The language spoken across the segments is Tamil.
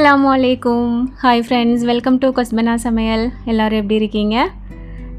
அஸ்ஸலாமு அலைக்கும். ஹாய் ஃப்ரெண்ட்ஸ், வெல்கம் டு கொஸ்பனா சமையல். எல்லோரும் எப்படி இருக்கீங்க?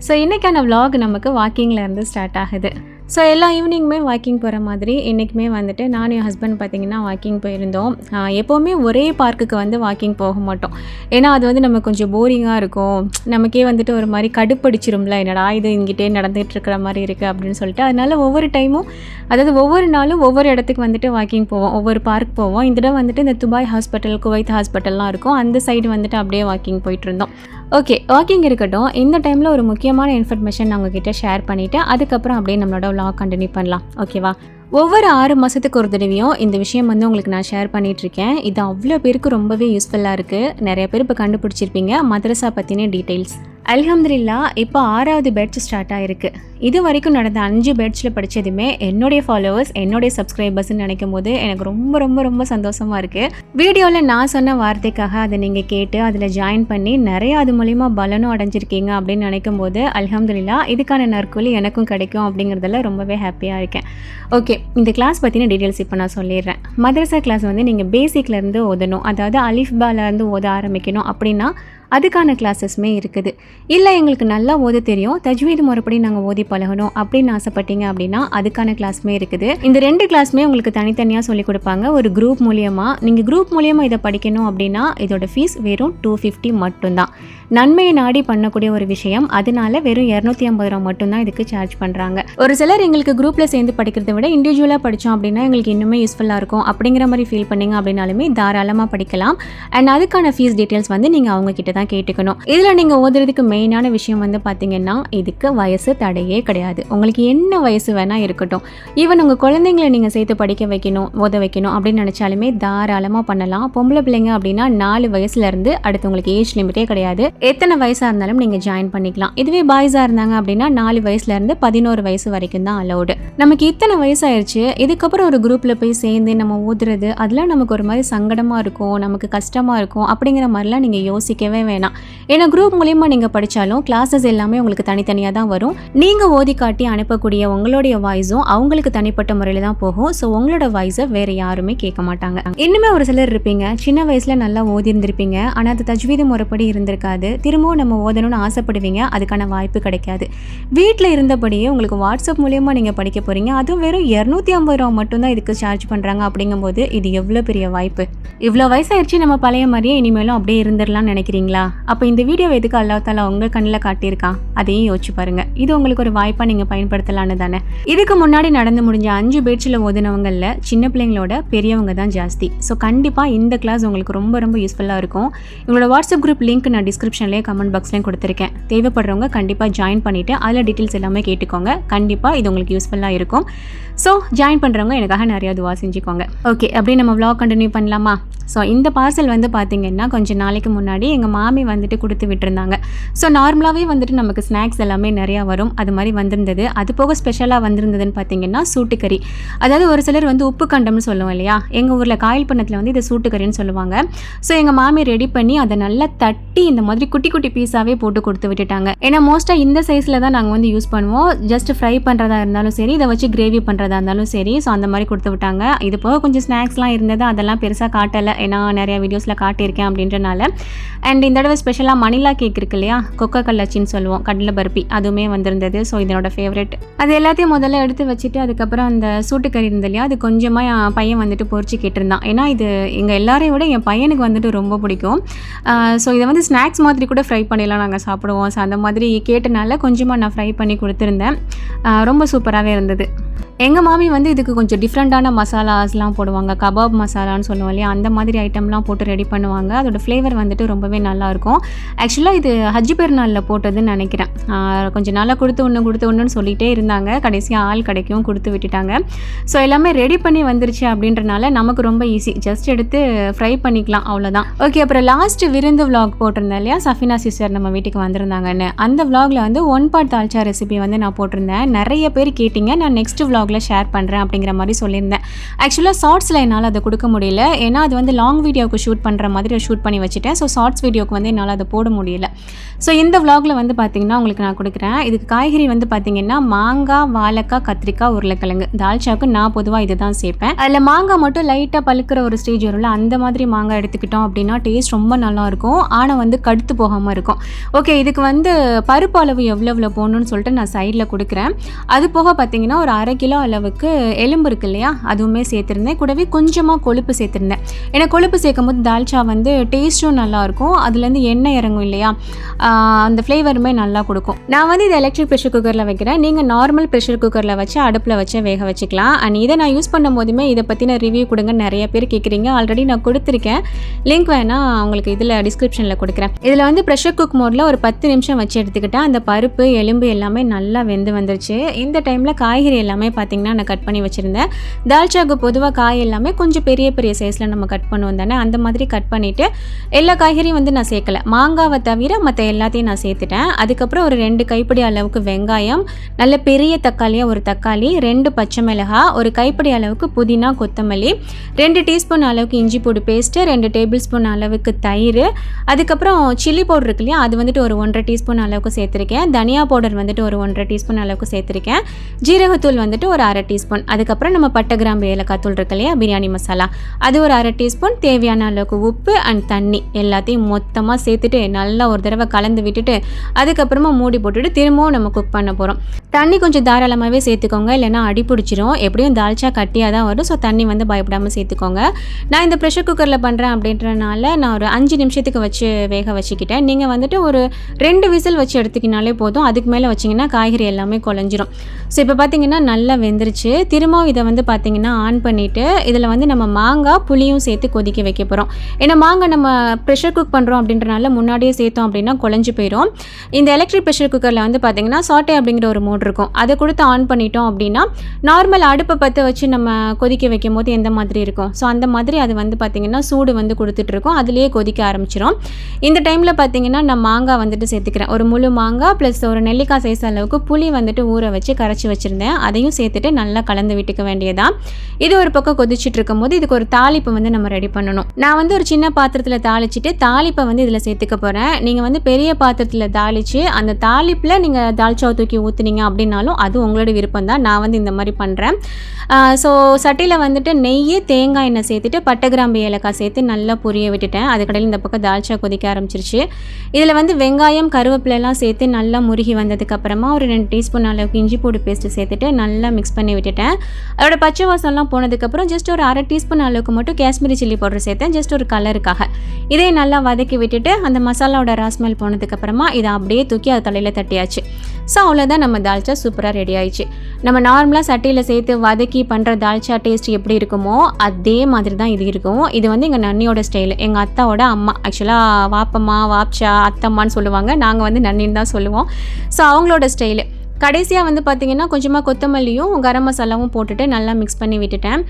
ஸோ இன்றைக்கான vlog நமக்கு வாக்கிங்கில் இருந்து ஸ்டார்ட் ஆகுது. ஸோ எல்லா ஈவினிங்குமே வாக்கிங் போகிற மாதிரி இன்றைக்குமே வந்துட்டு நானும் என் ஹஸ்பண்ட் பார்த்திங்கன்னா வாக்கிங் போயிருந்தோம். எப்போவுமே ஒரே பார்க்குக்கு வந்து வாக்கிங் போக மாட்டோம். ஏன்னா அது வந்து நமக்கு கொஞ்சம் போரிங்காக இருக்கும். நமக்கே வந்துட்டு ஒரு மாதிரி கடுப்படிச்சிரும்ல, என்னடா இது இங்கிட்டே நடந்துகிட்டு இருக்கிற மாதிரி இருக்குது அப்படின்னு சொல்லிட்டு. அதனால் ஒவ்வொரு டைமும், அதாவது ஒவ்வொரு நாளும் ஒவ்வொரு இடத்துக்கு வந்துட்டு வாக்கிங் போவோம், ஒவ்வொரு பார்க் போவோம். இந்த தடவை வந்துட்டு இந்த துபாய் ஹாஸ்பிட்டல், குவைத் ஹாஸ்பிட்டல்லாம் இருக்கும், அந்த சைடு வந்துட்டு அப்படியே வாக்கிங் போயிட்டு இருந்தோம். ஓகே, வாக்கிங் இருக்கட்டும். இந்த டைமில் ஒரு முக்கியமான இன்ஃபர்மேஷன் நான் உங்ககிட்ட ஷேர் பண்ணிவிட்டு அதுக்கப்புறம் அப்படியே நம்மளோட vlog கண்டினியூ பண்ணலாம். ஓகேவா? ஒவ்வொரு 6 மாதத்துக்கு ஒரு தடவையும் இந்த விஷயம் வந்து உங்களுக்கு நான் ஷேர் பண்ணிகிட்ருக்கேன். இது அவ்வளோ பேருக்கு ரொம்பவே யூஸ்ஃபுல்லாக இருக்குது. நிறைய பேர் இப்போ கண்டுபிடிச்சிருப்பீங்க மதரசா பற்றின டீட்டெயில்ஸ். அல்ஹம்துலில்லாஹ் இப்போ 6வது பேட்ச் ஸ்டார்ட் ஆகிருக்கு. இது வரைக்கும் நடந்த 5 பேட்ச்சில் படித்ததுமே என்னுடைய ஃபாலோவர்ஸ், என்னுடைய சப்ஸ்கிரைபர்ஸ்ன்னு நினைக்கும் போது எனக்கு ரொம்ப ரொம்ப ரொம்ப சந்தோஷமாக இருக்குது. வீடியோவில் நான் சொன்ன வார்த்தைக்காக அதை நீங்கள் கேட்டு அதில் ஜாயின் பண்ணி நிறையா அது மூலிமா பலனும் அடைஞ்சிருக்கீங்க அப்படின்னு நினைக்கும் போது அல்ஹம்துலில்லாஹ் இதுக்கான நற்கூலி எனக்கும் கிடைக்கும் அப்படிங்கிறதுல ரொம்பவே ஹாப்பியாக இருக்கேன். ஓகே, இந்த கிளாஸ் பற்றின டீட்டெயில்ஸ் இப்போ நான் சொல்லிடுறேன். மதரசா கிளாஸ் வந்து நீங்கள் பேசிக்லேருந்து ஓதணும், அதாவது அலிஃப் பாலேருந்து ஓத ஆரம்பிக்கணும் அப்படின்னா அதுக்கான கிளாஸஸ்மே இருக்குது. இல்லை எங்களுக்கு நல்லா ஓத தெரியும், தஜ்வீத் முறைப்படி நாங்கள் ஓதி பழகணும் அப்படின்னு ஆசைப்பட்டீங்க அப்படின்னா அதுக்கான கிளாஸுமே இருக்குது. இந்த 2 கிளாஸுமே உங்களுக்கு தனித்தனியாக சொல்லிக் கொடுப்பாங்க ஒரு குரூப் மூலியமாக. நீங்கள் குரூப் மூலியமாக இதை படிக்கணும் அப்படின்னா இதோட ஃபீஸ் வெறும் 250 மட்டும்தான். நன்மையை நாடி பண்ணக்கூடிய ஒரு விஷயம், அதனால வெறும் 250 ரூபா மட்டும்தான் இதுக்கு சார்ஜ் பண்ணுறாங்க. ஒரு சிலர் எங்களுக்கு குரூப்பில் சேர்ந்து படிக்கிறத விட இண்டிவிஜுவலாக படித்தோம் அப்படின்னா எங்களுக்கு இன்னுமே யூஸ்ஃபுல்லாக இருக்கும் அப்படிங்கிற மாதிரி ஃபீல் பண்ணிங்க அப்படின்னாலுமே தாராளமாக படிக்கலாம். அண்ட் அதுக்கான ஃபீஸ் டீட்டெயில்ஸ் வந்து நீங்கள் அவங்கக்கிட்ட தான் கேட்டுக்கணும். இதில் நீங்கள் ஓதுறதுக்கு மெயினான விஷயம் வந்து பார்த்தீங்கன்னா இதுக்கு வயசு தடையே கிடையாது. உங்களுக்கு என்ன வயசு வேணால் இருக்கட்டும். ஈவன் உங்கள் குழந்தைங்களை நீங்கள் சேர்த்து படிக்க வைக்கணும், ஓத வைக்கணும் அப்படின்னு நினச்சாலுமே தாராளமாக பண்ணலாம். பொம்பளை பிள்ளைங்க அப்படின்னா 4 வயசுலேருந்து அடுத்து உங்களுக்கு ஏஜ் லிமிட்டே கிடையாது. எத்தனை வயசாக இருந்தாலும் நீங்கள் ஜாயின் பண்ணிக்கலாம். இதுவே பாய்ஸாக இருந்தாங்க அப்படின்னா 4 வயசுலேருந்து 11 வயசு வரைக்கும் தான் அலௌடு. நமக்கு இத்தனை வயசாயிருச்சு, இதுக்கப்புறம் ஒரு குரூப்பில் போய் சேர்ந்து நம்ம ஓதுறது அதெல்லாம் நமக்கு ஒரு மாதிரி சங்கடமாக இருக்கும், நமக்கு கஷ்டமாக இருக்கும் அப்படிங்கிற மாதிரிலாம் நீங்கள் யோசிக்கவே வேணாம். ஏன்னா குரூப் மூலிமா நீங்கள் படித்தாலும் கிளாஸஸ் எல்லாமே உங்களுக்கு தனித்தனியாக தான் வரும். நீங்கள் ஓதி காட்டி அனுப்பக்கூடிய உங்களுடைய வாய்ஸும் அவங்களுக்கு தனிப்பட்ட முறையில் தான் போகும். ஸோ உங்களோட வாய்ஸை வேறு யாருமே கேட்க மாட்டாங்க. இன்னுமே ஒரு சிலர் இருப்பீங்க, சின்ன வயசில் நல்லா ஓதி இருந்திருப்பீங்க, ஆனால் அது தஜ்வீது முறைப்படி இருந்திருக்காது. திரும்பவும் நம்ம ஓதணும்னு ஆசைப்படுவீங்க, அதுக்கான வாய்ப்பு கிடைக்காது. வீட்டில் இருந்தபடியே உங்களுக்கு வாட்ஸ்அப் மூலியமாக நீங்கள் படிக்க போகிறீங்க, அதுவும் வெறும் 250 ரூபா மட்டும்தான் இதுக்கு சார்ஜ் பண்ணுறாங்க. அப்படிங்கும்போது இது எவ்வளோ பெரிய வாய்ப்பு. இவ்வளோ வயசாகிடுச்சு, நம்ம பழைய மாதிரியே இனிமேலும் அப்படியே இருந்துடலாம்னு நினைக்கிறீங்களா? அப்போ இந்த வீடியோ எதுக்கு அல்லாஹ் தஆலா உங்கள் கண்ணில் காட்டியிருக்கான், அதையும் யோசிச்சு பாருங்கள். இது உங்களுக்கு ஒரு வாய்ப்பாக நீங்கள் பயன்படுத்தலான்னு தானே. இதுக்கு முன்னாடி நடந்து முடிஞ்ச 5 பேட்சில் ஓதுனவங்களில் சின்ன பிள்ளைங்களோட பெரியவங்க தான் ஜாஸ்தி. ஸோ கண்டிப்பாக இந்த கிளாஸ் உங்களுக்கு ரொம்ப ரொம்ப யூஸ்ஃபுல்லாக இருக்கும். உங்களோட வாட்ஸ்அப் குரூப் லிங்க் நான் டிஸ்கிரிப்ஷன்லேயே கமெண்ட் பாக்ஸ்லேயும் கொடுத்துருக்கேன். தேவைப்படுறவங்க கண்டிப்பாக ஜாயின் பண்ணிவிட்டு அதில் டீட்டெயில்ஸ் எல்லாமே கேட்டுக்கோங்க. கண்டிப்பாக இது உங்களுக்கு யூஸ்ஃபுல்லாக இருக்கும். ஸோ ஜாயின் பண்ணுறவங்க எனக்காக நிறையா துவா செஞ்சுக்கோங்க. ஓகே, அப்படியே நம்ம vlog கண்டினியூ பண்ணலாமா? ஸோ இந்த பார்சல் வந்து பார்த்திங்கன்னா கொஞ்சம் நாளைக்கு முன்னாடி எங்கள் மாமி வந்துட்டு கொடுத்து விட்டுருந்தாங்க. ஸோ நார்மலாகவே வந்துட்டு நமக்கு ஸ்நாக்ஸ் எல்லாமே நிறையா வரும், அது மாதிரி வந்திருந்தது. அது போக ஸ்பெஷலாக வந்திருந்ததுன்னு பார்த்திங்கன்னா சூட்டுக்கறி. அதாவது ஒரு சிலர் வந்து உப்பு கண்டம்னு சொல்லுவோம் இல்லையா, எங்கள் ஊரில் காயல் பண்ணத்தில் வந்து இது சூட்டுக்கறின்னு சொல்லுவாங்க. ஸோ எங்கள் மாமி ரெடி பண்ணி அதை நல்லா தட்டி இந்த மாதிரி குட்டி குட்டி பீஸாகவே போட்டு கொடுத்து விட்டுட்டாங்க. ஏன்னா மோஸ்ட்டாக இந்த சைஸில் தான் நாங்கள் வந்து யூஸ் பண்ணுவோம். ஜஸ்ட் ஃப்ரை பண்ணுறதா இருந்தாலும் சரி, இதை வச்சு கிரேவி பண்ணுறதா இருந்தாலும் சரி. ஸோ அந்த மாதிரி கொடுத்து விட்டாங்க. இது போக கொஞ்சம் ஸ்நாக்ஸ்லாம் இருந்தது, அதெல்லாம் பெருசாக காட்டலை, ஏன்னா நிறையா வீடியோஸில் காட்டியிருக்கேன் அப்படின்றனால. அண்ட் இந்த தடவை ஸ்பெஷலாக மணிலா கேக் இருக்கு இல்லையா, கொக்கோ கல்லாச்சின்னு சொல்லுவோம், கடலை பருப்பி, அதுவுமே வந்திருந்தது. ஸோ இதனோட ஃபேவரெட். அது எல்லாத்தையும் முதல்ல எடுத்து வச்சுட்டு அதுக்கப்புறம் அந்த சூட்டுக்கறி இருந்தது இல்லையா, அது கொஞ்சமாக என் பையன் வந்துட்டு பொரிச்சு கேட்டிருந்தான். ஏன்னா இது எங்கள் எல்லாரையும் விட என் பையனுக்கு வந்துட்டு ரொம்ப பிடிக்கும். ஸோ இதை வந்து ஸ்நாக்ஸ் மாதிரி கூட ஃப்ரை பண்ணிடலாம் நாங்கள் சாப்பிடுவோம். ஸோ அந்த மாதிரி கேட்டனால கொஞ்சமாக நான் ஃப்ரை பண்ணி கொடுத்துருந்தேன். ரொம்ப சூப்பராகவே இருந்தது. எங்கள் மாமி வந்து இதுக்கு கொஞ்சம் டிஃப்ரெண்ட்டான மசாலாஸ்லாம் போடுவாங்க, கபாப் மசாலான்னு சொல்லுவோம் இல்லையா, அந்த மாதிரி ஐட்டம்லாம் போட்டு ரெடி பண்ணுவாங்க. அதோட ஃப்ளேவர் வந்துட்டு ரொம்பவே நல்லாயிருக்கும். ஆக்சுவலாக இது ஹஜ் பெருநாளில் போட்டதுன்னு நினைக்கிறேன். கொஞ்சம் நாளாக கொடுத்து ஒன்றுன்னு சொல்லிகிட்டே இருந்தாங்க. கடைசியாக ஆள் கிடைக்கும், கொடுத்து விட்டுட்டாங்க. ஸோ எல்லாமே ரெடி பண்ணி வந்துருச்சு அப்படின்றனால நமக்கு ரொம்ப ஈஸி, ஜஸ்ட் எடுத்து ஃப்ரை பண்ணிக்கலாம், அவ்வளோதான். ஓகே, அப்புறம் லாஸ்ட் விருந்து vlog போட்டிருந்தேன் இல்லையா, சஃபினா சிஸ்டர் நம்ம வீட்டுக்கு வந்திருந்தாங்கன்னு. அந்த vlogல வந்து 1 part தால்ச்சா ரெசிபி வந்து நான் போட்டிருந்தேன். நிறைய பேர் கேட்டிங்க. நான் நெக்ஸ்ட் விலாகில் ஷேர் பண்ணுறேன் அப்படிங்கிற மாதிரி சொல்லியிருந்தேன். ஆக்சுவலாக ஷார்ட்ஸில் என்னால் அதை கொடுக்க முடியல, ஏன்னா அது வந்து லாங் வீடியோவுக்கு ஷூட் பண்ணுற மாதிரி ஷூட் பண்ணி வச்சுட்டேன். ஸோ ஷார்ட்ஸ் வீடியோக்கு வந்து என்னால் அதை போட முடியல. ஸோ இந்த விலாகில் வந்து பார்த்திங்கன்னா உங்களுக்கு நான் கொடுக்குறேன். இதுக்கு காய்கறி வந்து பார்த்திங்கன்னா மாங்காய், வாழைக்காய், கத்திரிக்காய், உருளைக்கிழங்கு. தால்ச்சாவுக்கு நான் பொதுவாக இது தான் சேர்ப்பேன். அதில் மாங்காய் மட்டும் லைட்டாக பழுக்கிற ஒரு ஸ்டேஜ் வரும்ல, அந்த மாதிரி மாங்காய் எடுத்துக்கிட்டோம் அப்படின்னா டேஸ்ட் ரொம்ப நல்லாயிருக்கும். ஆனால் வந்து கடுத்து போகாமல் இருக்கும். ஓகே, இதுக்கு வந்து பருப்பு அளவு எவ்வளோ போடணும்னு சொல்லிட்டு நான் சைடில் கொடுக்குறேன். அது போக பார்த்திங்கன்னா ஒரு 1/2 கிலோ அளவுக்கு எலும்பு இருக்குது இல்லையா, அதுவுமே சேர்த்துருந்தேன். கூடவே கொஞ்சமாக கொழுப்பு சேர்த்துருந்தேன். ஏன்னா கொழுப்பு சேர்க்கும் போது தால்ச்சா வந்து டேஸ்ட்டும் நல்லாயிருக்கும், அதுலேருந்து எண்ணெய் இறங்கும் இல்லையா, அந்த ஃப்ளேவருமே நல்லா கொடுக்கும். நான் வந்து இதை எலக்ட்ரிக் ப்ரெஷர் குக்கரில் வைக்கிறேன். நீங்கள் நார்மல் ப்ரெஷர் குக்கரில் வச்சு அடுப்பில் வச்சு வேக வச்சுக்கலாம். அண்ட் இதை நான் யூஸ் பண்ணும் போதுமே இதை பற்றின ரிவ்யூ கொடுங்க நிறைய பேர் கேட்குறீங்க. ஆல்ரெடி நான் கொடுத்துருக்கேன், லிங்க் வேணால் உங்களுக்கு இதில் டிஸ்கிரிப்ஷனில் கொடுக்குறேன். இதில் வந்து ப்ரெஷர் குக் மோடில் ஒரு 10 நிமிஷம் வச்சு எடுத்துக்கிட்டேன். அந்த பருப்பு எலும்பு எல்லாமே நல்லா வெந்து வந்துருச்சு. இந்த டைமில் காய்கறி எல்லாமே பார்த்திங்கன்னா நான் கட் பண்ணி வச்சுருந்தேன். தால்ச்சாவுக்கு பொதுவாக காய் எல்லாமே கொஞ்சம் பெரிய பெரிய சைஸில் நம்ம கட் பண்ணுவோம் தானே, அந்த மாதிரி கட் பண்ணிவிட்டு எல்லா காய்கறியும் வந்து நான் சேர்க்கலை. மாங்காவை தவிர மற்ற எல்லாத்தையும் நான் சேர்த்துட்டேன். அதுக்கப்புறம் ஒரு 2 கைப்பிடி அளவுக்கு வெங்காயம், நல்ல பெரிய தக்காளியாக ஒரு தக்காளி, 2 பச்சை மிளகாய், ஒரு கைப்பிடி அளவுக்கு புதினா, கொத்தமல்லி, 2 டீஸ்பூன் அளவுக்கு இஞ்சி பூண்டு பேஸ்ட்டு, 2 டேபிள் ஸ்பூன் அளவுக்கு தயிர், அதுக்கப்புறம் சில்லி பவுடர் இருக்கு இல்லையா, அது வந்துட்டு ஒரு 1.5 டீஸ்பூன் அளவுக்கு சேர்த்துருக்கேன். தனியா பவுடர் வந்துட்டு ஒரு 1.5 டீஸ்பூன் அளவுக்கு சேர்த்துருக்கேன். ஜீரகத்தூள் வந்துட்டு ஒரு 1/2 டீஸ்பூன். அதுக்கப்புறம் நம்ம பட்டை, கிராம்பு, ஏலக்காய் தூள் இருக்கு இல்லையா, பிரியாணி மசாலா, அது ஒரு 1/2 டீஸ்பூன். தேவையான அளவுக்கு உப்பு அண்ட் தண்ணி எல்லாத்தையும் மொத்தமாக சேர்த்துட்டு நல்லா ஒரு தடவை கலந்து விட்டுட்டு அதுக்கப்புறமா மூடி போட்டுட்டு திரும்பவும் நம்ம குக் பண்ண போகிறோம். தண்ணி கொஞ்சம் தாராளமாகவே சேர்த்துக்கோங்க, இல்லைனா அடி பிடிச்சிரும். எப்படியும் தால்ச்சா கட்டியாக தான் வரும். ஸோ தண்ணி வந்து பயப்படாமல் சேர்த்துக்கோங்க. நான் இந்த ப்ரெஷர் குக்கரில் பண்ணுறேன் அப்படின்றனால நான் ஒரு 5 நிமிஷத்துக்கு வச்சு வேக வச்சுக்கிட்டேன். நீங்கள் வந்துட்டு ஒரு 2 விசில் வச்சு எடுத்துக்கினாலே போதும். அதுக்கு மேலே வச்சிங்கன்னா காய்கறி எல்லாமே குழஞ்சிரும். ஸோ இப்போ பார்த்தீங்கன்னா நல்லா வெந்துருச்சு. திரும்பவும் இதை வந்து பார்த்திங்கன்னா ஆன் பண்ணிவிட்டு இதில் வந்து நம்ம மாங்காய், புளியும் சேர்த்து கொதிக்க வைக்க போகிறோம். ஏன்னா மாங்காய் நம்ம ப்ரெஷர் குக் பண்ணுறோம் அப்படின்றனால முன்னாடியே சேர்த்தோம் அப்படின்னா குழஞ்சி போயிடும். இந்த எலக்ட்ரிக் ப்ரெஷர் குக்கரில் வந்து பார்த்திங்கன்னா சாட்டே அப்படிங்கிற ஒரு மோட் இருக்கும், அதை கொடுத்து ஆன் பண்ணிட்டோம் அப்படின்னா நார்மல் அடுப்பை பற்ற வச்சு நம்ம கொதிக்க வைக்கும் போது எந்த மாதிரி இருக்கும், ஸோ அந்த மாதிரி அது வந்து பார்த்திங்கன்னா சூடு வந்து கொடுத்துட்ருக்கோம், அதுலேயே கொதிக்க ஆரம்பிச்சிடும். இந்த டைமில் பார்த்திங்கன்னா நான் மாங்காய் வந்துட்டு சேர்த்துக்கிறேன். ஒரு முழு மாங்காய் ப்ளஸ் ஒரு நெல்லிக்காய் சைஸ் அளவுக்கு புளி வந்துட்டு ஊற வச்சு கரைச்சி வச்சுருந்தேன். அதையும் சேர்த்துட்டு நல்லா கலந்து விட்டுக்க வேண்டியதான். இது ஒரு பக்கம் கொதிச்சுட்டு இருக்கும் போது இதுக்கு ஒரு தாளிப்பு வந்து நம்ம ரெடி பண்ணணும். நான் வந்து ஒரு சின்ன பாத்திரத்தில் தாளிச்சிட்டு தாளிப்பை வந்து இதில் சேர்த்துக்க போகிறேன். நீங்கள் வந்து பெரிய பாத்திரத்தில் தாளித்து அந்த தாளிப்பில் நீங்கள் தால்ச்சாவை தூக்கி ஊற்றுனீங்க அப்படின்னாலும் அது உங்களோட விருப்பம் தான். நான் வந்து இந்த மாதிரி பண்ணுறேன். ஸோ சட்டியில் வந்துட்டு நெய், தேங்காய் எண்ணெய் சேர்த்துட்டு பட்டை, கிராம்பு, ஏலக்காய் சேர்த்து நல்லா பொரிய விட்டுட்டேன். அதுக்கடையில் இந்த பக்கம் தால்ச்சா கொதிக்க ஆரம்பிச்சிருச்சு. இதில் வந்து வெங்காயம், கருவேப்பிலெல்லாம் சேர்த்து நல்லா முருகி வந்ததுக்கப்புறமா ஒரு 2 டீஸ்பூன் அளவுக்கு இஞ்சி பூண்டு பேஸ்ட்டு சேர்த்துட்டு நல்லா மிக்ஸ் பண்ணி விட்டுட்டேன். அதோட பச்சை வாசம்லாம் போனதுக்கப்புறம் ஜஸ்ட் ஒரு 1/2 டீஸ்பூன் அளவுக்கு மட்டும் காஷ்மீரி சில்லி பவுடர் சேர்த்தேன், ஜஸ்ட் ஒரு கலருக்காக. இதே நல்லா வதக்கி விட்டுட்டு அந்த மசாலாவோட ராஸ்மெல் போனதுக்கப்புறமா இதை அப்படியே தூக்கி அது தலையில் தட்டியாச்சு. ஸோ அவ்வளோதான், நம்ம தால்ச்சா சூப்பராக ரெடி ஆயிடுச்சு. நம்ம நார்மலாக சட்டியில் சேர்த்து வதக்கி பண்ணுற தால்ச்சா டேஸ்ட் எப்படி இருக்குமோ அதே மாதிரி தான் இது இருக்கும். இது வந்து எங்கள் நன்னியோட ஸ்டைலு, எங்கள் அத்தாவோட அம்மா. ஆக்சுவலாக வாப்பம்மா, வாப்ச்சா, அத்தம்மான்னு சொல்லுவாங்க, நாங்கள் வந்து நன்னின்னு தான் சொல்லுவோம். ஸோ அவங்களோட ஸ்டைலு. கடைசியாக வந்து பார்த்திங்கன்னா கொஞ்சமாக கொத்தமல்லியும் கரம் மசாலாவும் போட்டுட்டு நல்லா மிக்ஸ் பண்ணி விட்டுட்டேன்.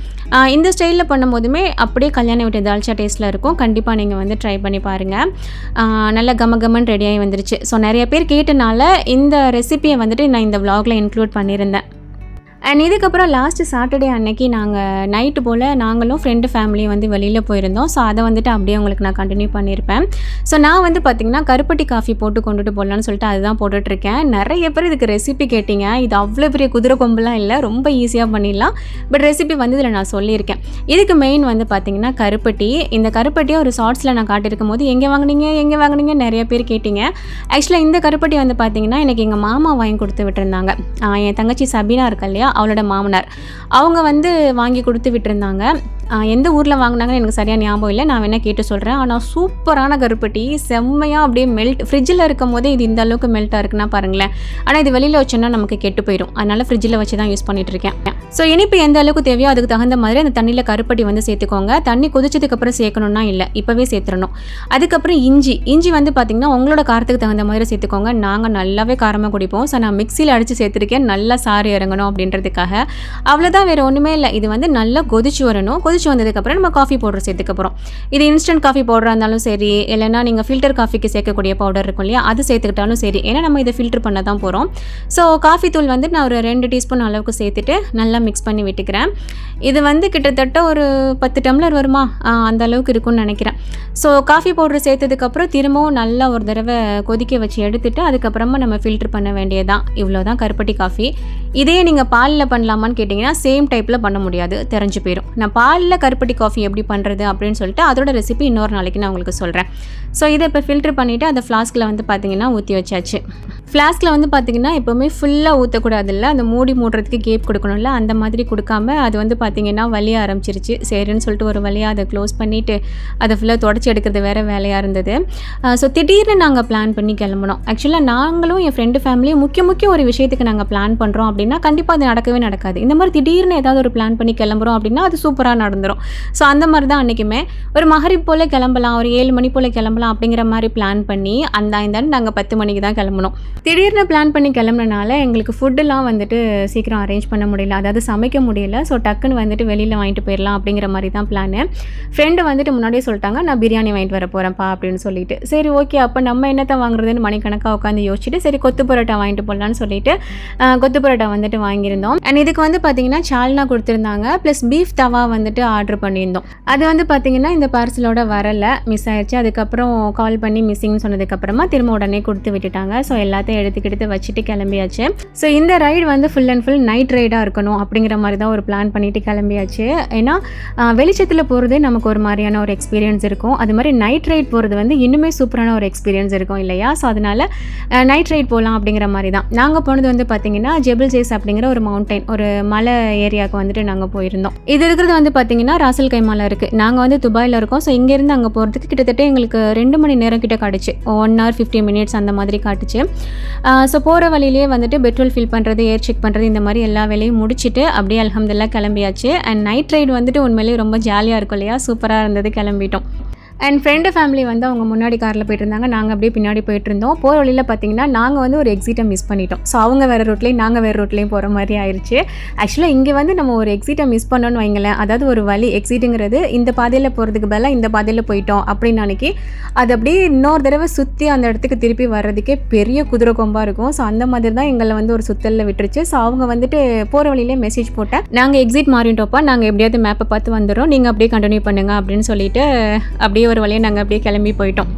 இந்த ஸ்டைலில் பண்ணும்போதுமே அப்படியே கல்யாண வீட்டு தால்ச்சா டேஸ்ட்டில் இருக்கும். கண்டிப்பாக நீங்கள் வந்து ட்ரை பண்ணி பாருங்கள். நல்லா கமகமன் ரெடியாகி வந்துருச்சு. ஸோ நிறைய பேர் கேட்டனால இந்த ரெசிபியை வந்துட்டு நான் இந்த vlogல இன்க்ளூட் பண்ணியிருந்தேன். அண்ட் இதுக்கப்புறம் லாஸ்ட்டு சாட்டர்டே அன்னைக்கு நாங்கள் நைட்டு போல் நாங்களும் ஃப்ரெண்டு ஃபேமிலியும் வந்து வெளியில் போயிருந்தோம். ஸோ அதை வந்துட்டு அப்படியே உங்களுக்கு நான் கண்டினியூ பண்ணியிருப்பேன். ஸோ நான் வந்து பார்த்திங்கன்னா கருப்பட்டி காஃபி போட்டு கொண்டுட்டு போடலான்னு சொல்லிட்டு அதுதான் போட்டுட்ருக்கேன். நிறைய பேர் இதுக்கு ரெசிபி கேட்டிங்க. இது அவ்வளோ பெரிய குதிரை கொம்புலாம் இல்லை, ரொம்ப ஈஸியாக பண்ணிடலாம். பட் ரெசிபி வந்து இதில் நான் சொல்லியிருக்கேன். இதுக்கு மெயின் வந்து பார்த்திங்கன்னா கருப்பட்டி. இந்த கருப்பட்டியை ஒரு ஷார்ட்ஸில் நான் காட்டியிருக்கும் போது எங்கே வாங்கினீங்க நிறைய பேர் கேட்டிங்க. ஆக்சுவலாக இந்த கருப்பட்டி வந்து பார்த்திங்கன்னா எனக்கு எங்கள் மாமா வாங்கி கொடுத்து விட்டுருந்தாங்க. என் தங்கச்சி சபீனா இருக்கா இல்லையா, அவளோட மாமனார், அவங்க வந்து வாங்கி கொடுத்து விட்டுருந்தாங்க. எந்த ஊரில் வாங்கினாங்கன்னு எனக்கு சரியாக ஞாபகம் இல்லை, நான் வேணால் கேட்டு சொல்கிறேன். ஆனால் சூப்பரான கருப்பட்டி, செம்மையாக அப்படியே மெல்ட். ஃப்ரிட்ஜில் இருக்கும் போதே இது இந்த அளவுக்கு மெல்ட்டாக இருக்குன்னா பாருங்களேன். ஆனால் இது வெளியில் வச்சோன்னா நமக்கு கெட்டு போயிடும், அதனால் ஃப்ரிட்ஜில் வச்சு தான் யூஸ் பண்ணிகிட்ருக்கேன். ஸோ இனிப்பு எந்த அளவுக்கு தேவையோ அதுக்கு தகுந்த மாதிரி அந்த தண்ணியில் கருப்பட்டி வந்து சேர்த்துக்கோங்க. தண்ணி கொதிச்சதுக்கப்புறம் சேர்க்கணுன்னா இல்லை, இப்போவே சேர்த்துடணும். அதுக்கப்புறம் இஞ்சி வந்து பார்த்திங்கன்னா உங்களோட காரத்துக்கு தகுந்த மாதிரி சேர்த்துக்கோங்க. நாங்கள் நல்லாவே காரமாக குடிப்போம். ஸோ நான் மிக்சியில் அடித்து சேர்த்துருக்கேன், நல்லா சாறு இறங்கணும் அப்படின்றதுக்காக. அவ்வளோதான், வேறு ஒன்றுமே இல்லை. இது வந்து நல்லா கொதிச்சு வரணும். கொதிச்சு வந்ததுக்கப்புறம் நம்ம காஃபி பவுடர் சேர்த்துக்கப்புறம் இது இன்ஸ்டன்ட் காஃபி பவுடராக இருந்தாலும் சரி, இல்லைனா நீங்கள் ஃபில்டர் காஃபிக்கு சேர்க்கக்கூடிய பவுடர் இருக்கும் இல்லையா, அது சேர்த்துக்கிட்டாலும் சரி. ஏன்னா நம்ம இதை ஃபில்டர் பண்ண தான் போகிறோம். ஸோ காஃபி தூள் வந்து நான் ஒரு 2 டீஸ்பூன் அளவுக்கு சேர்த்துட்டு நல்லா மிக்ஸ் பண்ணி விட்டுக்கிறேன். இது வந்து கிட்டத்தட்ட ஒரு 10 டம்ளர் வருமா, அந்த அளவுக்கு இருக்கும்னு நினைக்கிறேன். ஸோ காஃபி பவுடர் சேர்த்ததுக்கப்புறம் திரும்பவும் நல்லா ஒரு தடவை கொதிக்க வச்சு எடுத்துட்டு அதுக்கப்புறமா நம்ம ஃபில்டர் பண்ண வேண்டியதான். இவ்வளோ தான் கருப்பட்டி காஃபி. இதே நீங்கள் பாலில் பண்ணலாமான்னு கேட்டிங்கன்னா சேம் டைப்பில் பண்ண முடியாது, தெரிஞ்சு போயிடும். நான் பாலில் கருப்பட்டி காஃபி எப்படி பண்ணுறது அப்படின்னு சொல்லிட்டு அதோட ரெசிபி இன்னொரு நாளைக்கு நான் உங்களுக்கு சொல்கிறேன். ஸோ இதை இப்போ ஃபில்டர் பண்ணிவிட்டு அதை ஃப்ளாஸ்கில் வந்து பார்த்திங்கன்னா ஊற்றி வச்சாச்சு. ஃப்ளாஸ்கில் வந்து பார்த்திங்கன்னா எப்போவுமே ஃபுல்லாக ஊற்றக்கூடாதுல்ல, அந்த மூடுறதுக்கு கேப் கொடுக்கணும்ல, அந்த மாதிரி கொடுக்காம அது வந்து பார்த்திங்கன்னா வலிய ஆரம்பிச்சிருச்சு. சரின்னு சொல்லிட்டு ஒரு வழியாக அதை க்ளோஸ் பண்ணிவிட்டு அதை ஃபுல்லாக தொடச்சி எடுக்கிறது வேறு வேலையாக இருந்தது. ஸோ திடீர்னு நாங்கள் பிளான் பண்ணி கிளம்புனோம். ஆக்சுவலாக நாங்களும் என் ஃப்ரெண்டு ஃபேமிலியும் முக்கிய ஒரு விஷயத்துக்கு நாங்கள் பிளான் பண்ணுறோம் அப்படின்னா கண்டிப்பாக அது நடக்கவே நடக்காது. இந்த மாதிரி திடீர்னு ஏதாவது ஒரு பிளான் பண்ணி கிளம்புறோம் அப்படின்னா அது சூப்பராக நடந்துடும். ஸோ அந்த மாதிரி தான் அன்றைக்குமே ஒரு மகரிப் போல் கிளம்பலாம், ஒரு 7 மணி போல் கிளம்பலாம் அப்படிங்கிற மாதிரி பிளான் பண்ணி அந்த நாங்கள் 10 மணிக்கு தான் கிளம்புனோம். திடீர்னு பிளான் பண்ணி கிளம்புறனால எங்களுக்கு ஃபுட்டெல்லாம் வந்துட்டு சீக்கிரம் அரேஞ்ச் பண்ண முடியல, அதாவது சமைக்க முடியல. ஸோ டக்குன்னு வந்துட்டு வெளியில் வாங்கிட்டு போயிடலாம் அப்படிங்கிற மாதிரி தான் பிளானு. ஃப்ரெண்டு வந்துட்டு முன்னாடியே சொல்லிட்டாங்க, நான் பிரியாணி வாங்கிட்டு வர போகிறேன்ப்பா அப்படின்னு சொல்லிட்டு. சரி ஓகே, அப்போ நம்ம என்னத்தை வாங்குறதுன்னு மணிக்கணக்காக உட்காந்து யோசிச்சுட்டு சரி கொத்து பரோட்டா வாங்கிட்டு போடலான்னு சொல்லிட்டு கொத்து பரோட்டா வந்துட்டு வாங்கியிருந்தோம். அண்ட் இதுக்கு வந்து பார்த்திங்கன்னா சால்னா கொடுத்துருந்தாங்க, ப்ளஸ் பீஃப் தவா வந்துட்டு ஆர்டர் பண்ணியிருந்தோம். அது வந்து பார்த்திங்கன்னா இந்த பார்சலோட வரலை, மிஸ் ஆயிடுச்சு. அதுக்கப்புறம் கால் பண்ணி மிஸ்ஸிங்னு சொன்னதுக்கப்புறமா திரும்ப உடனே கொடுத்து விட்டுட்டாங்க. ஸோ எல்லாத்தையும் எடுத்து வச்சுட்டு கிளம்பியாச்சு. ஸோ இந்த ரைடு வந்து ஃபுல் அண்ட் ஃபுல் நைட் ரைடாக இருக்கணும் அப்படிங்கிற மாதிரி தான் ஒரு பிளான் பண்ணிவிட்டு கிளம்பியாச்சு. ஏன்னா வெளிச்சத்தில் போகிறதே நமக்கு ஒரு மாதிரியான ஒரு எக்ஸ்பீரியன்ஸ் இருக்கும். அது மாதிரி நைட் ரைட் போகிறது வந்து இன்னுமே சூப்பரான ஒரு எக்ஸ்பீரியன்ஸ் இருக்கும் இல்லையா. ஸோ அதனால் நைட் ரைட் போகலாம் அப்படிங்கிற மாதிரி தான் நாங்கள் போனது. வந்து பார்த்திங்கன்னா ஜெபல் ஜேஸ் அப்படிங்கிற ஒரு மவுண்டைன், ஒரு மலை ஏரியாவுக்கு வந்துட்டு நாங்கள் போயிருந்தோம். இது இருக்கிறது வந்து பார்த்திங்கன்னா ராசல் கைமால இருக்குது. நாங்கள் வந்து துபாயில் இருக்கோம். ஸோ இங்கேருந்து அங்கே போகிறதுக்கு கிட்டத்தட்ட எங்களுக்கு 2 மணி நேரம் கிட்ட காட்டுச்சு, 1 hour 50 minutes அந்த மாதிரி காட்டுச்சு. ஸோ போகிற வழியிலே வந்துட்டு பெட்ரோல் ஃபில் பண்ணுறது, ஏர் செக் பண்ணுறது, இந்த மாதிரி எல்லா வேலையும் முடிச்சுட்டு அப்படியே அல்ஹம்துலில்லாஹ் கிளம்பியாச்சு. அண்ட் நைட் ரைடு வந்துட்டு உண்மையிலேயே ரொம்ப ஜாலியாக இருக்கும் இல்லையா, சூப்பராக இருந்தது. கிளம்பிட்டோம். அண்ட் ஃப்ரெண்டு ஃபேமிலி வந்து அவங்க முன்னாடி காரில் போயிட்டு இருந்தாங்க, நாங்கள் அப்படியே பின்னாடி போயிட்டு இருந்தோம். போகிற வழியில் பார்த்திங்கன்னா நாங்கள் வந்து ஒரு எக்ஸிட்டை மிஸ் பண்ணிட்டோம். ஸோ அவங்க வேறு ரூட்லேயும் நாங்கள் வேறு ரூட்லேயும் போகிற மாதிரி ஆயிடுச்சு. ஆக்சுவலாக இங்கே வந்து நம்ம ஒரு எக்ஸிட்டை மிஸ் பண்ணோன்னு வைங்களேன், அதாவது ஒரு வழி எக்ஸிட்டுங்கிறது இந்த பாதையில் போகிறதுக்கு பதிலாக இந்த பாதையில் போயிட்டோம் அப்படின்னு அன்றைக்கி அது அப்படியே இன்னொரு தடவை சுற்றி அந்த இடத்துக்கு திருப்பி வர்றதுக்கே பெரிய குதிரை கொம்பாக இருக்கும். ஸோ அந்த மாதிரி தான் எங்களை வந்து ஒரு சுத்தலில் விட்டுருச்சு. ஸோ அவங்க வந்துட்டு போகிற வழியிலே மெசேஜ் போட்டேன், நாங்கள் எக்ஸிட் மாறிட்டோப்பா, நாங்கள் எப்படியாவது மேப்பை பார்த்து வந்துடுறோம், நீங்கள் அப்படியே கண்டினியூ பண்ணுங்கள் அப்படின்னு சொல்லிட்டு அப்படியே ஒரு வழியை நாங்கள் அப்படியே கிளம்பி போயிட்டோம்.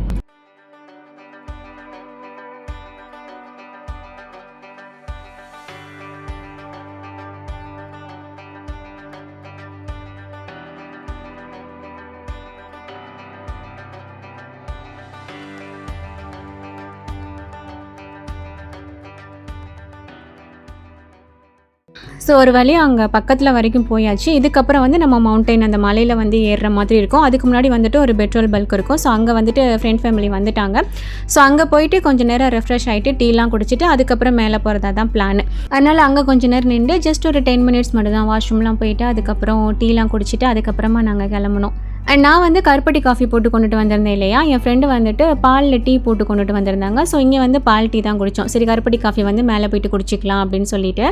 ஸோ ஒரு வழியாக அங்கே பக்கத்தில் வரைக்கும் போயாச்சு. இதுக்கப்புறம் வந்து நம்ம மவுண்டைன் அந்த மலையில் வந்து ஏறுற மாதிரி இருக்கும். அதுக்கு முன்னாடி வந்துட்டு ஒரு பெட்ரோல் பல்க் இருக்கும். ஸோ அங்கே வந்துட்டு ஃப்ரெண்ட் ஃபேமிலி வந்துட்டாங்க. ஸோ அங்கே போயிட்டு கொஞ்சம் நேரம் ரெஃப்ரெஷ் ஆகிட்டு டீலாம் குடிச்சிட்டு அதுக்கப்புறம் மேலே போகிறதா தான் பிளான். அதனால் அங்கே கொஞ்சம் நேரம் நின்று ஜஸ்ட் ஒரு 10 minutes மட்டும் தான் வாஷ்ரூம்லாம் போயிட்டு அதுக்கப்புறம் டீலாம் குடிச்சிட்டு அதுக்கப்புறமா நாங்கள் கிளம்பணும். அண்ட் நான் வந்து கருப்பட்டி காஃபி போட்டு கொண்டுட்டு வந்திருந்தேன் இல்லையா, என் ஃப்ரெண்டு வந்துட்டு பாலில் டீ போட்டு கொண்டுட்டு வந்திருந்தாங்க. ஸோ இங்கே வந்து பால் டீ தான் குடித்தோம். சரி கருப்பட்டி காஃபி வந்து மேலே போயிட்டு குடிச்சிக்கலாம் அப்படின்னு சொல்லிட்டு.